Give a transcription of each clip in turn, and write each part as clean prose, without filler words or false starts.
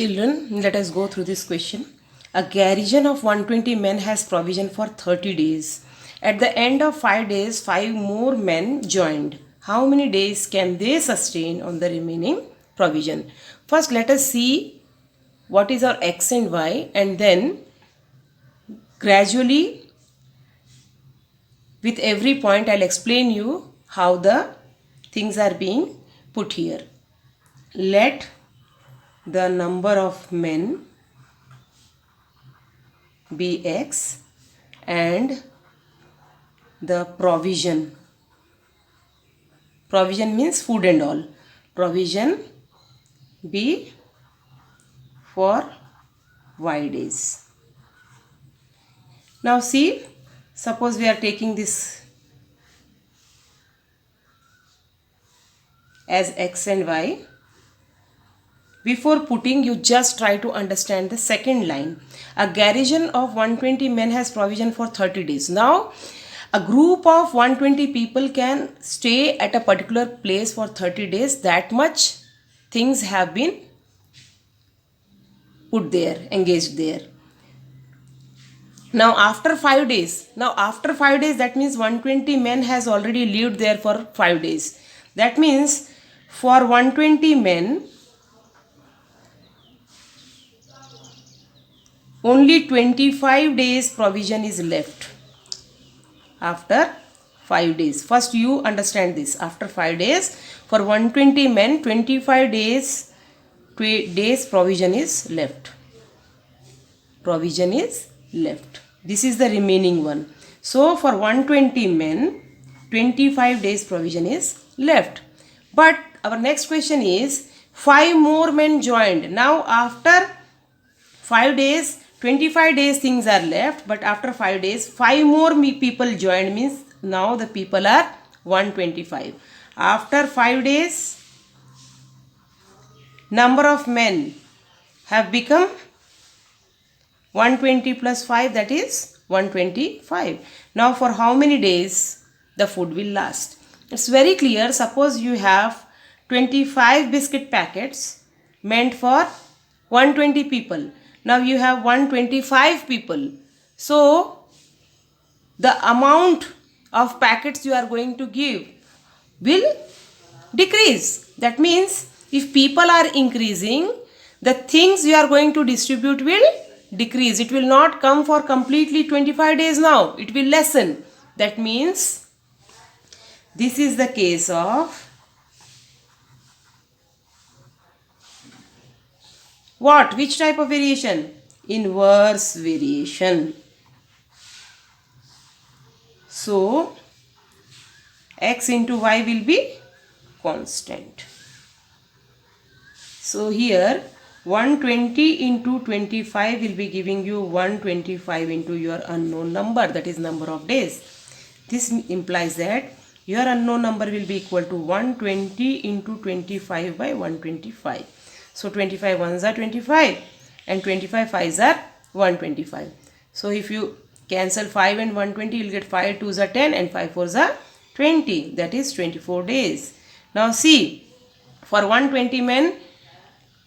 Children, let us go through this question. A garrison of 120 men has provision for 30 days. At the end of 5 days, 5 more men joined. How many days can they sustain on the remaining provision? First, let us see what is our x and y, and then gradually with every point I'll explain you how the things are being put here. Let the number of men be x and the provision means food and all, provision be for y days. Now see, suppose we are taking this as x and y. Before putting, you just try to understand the second line. A garrison of 120 men has provision for 30 days. Now, a group of 120 people can stay at a particular place for 30 days. That much things have been put there, engaged there. Now, after 5 days, that means 120 men has already lived there for 5 days. That means for 120 men, only 25 days provision is left after 5 days. First you understand this. After 5 days, for 120 men, 25 days provision is left. Provision is left. This is the remaining one. So for 120 men, 25 days provision is left. But our next question is, 5 more men joined. Now after 5 days, 25 days things are left, but after 5 days, 5 more people joined, means now the people are 125. After 5 days, number of men have become 120 plus 5, that is 125. Now for how many days the food will last? It's very clear. Suppose you have 25 biscuit packets meant for 120 people. Now you have 125 people. So the amount of packets you are going to give will decrease. That means if people are increasing, the things you are going to distribute will decrease. It will not come for completely 25 days now. It will lessen. That means this is the case of what? Which type of variation? Inverse variation. So, x into y will be constant. So, here 120 into 25 will be giving you 125 into your unknown number, that is number of days. This implies that your unknown number will be equal to 120 into 25 by 125. So 25 ones are 25 and 25 fives are 125. So if you cancel 5 and 120, you will get 5 twos are 10 and 5 fours are 20. That is 24 days. Now see, for 120 men,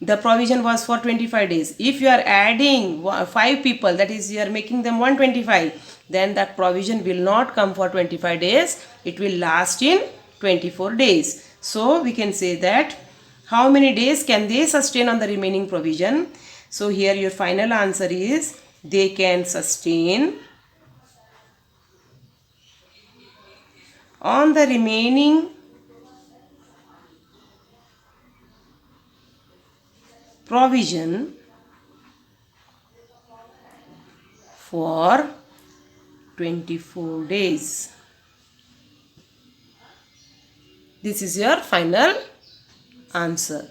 the provision was for 25 days. If you are adding 5 people, that is you are making them 125, then that provision will not come for 25 days. It will last in 24 days. So we can say that how many days can they sustain on the remaining provision? So here your final answer is they can sustain on the remaining provision for 24 days. This is your final answer.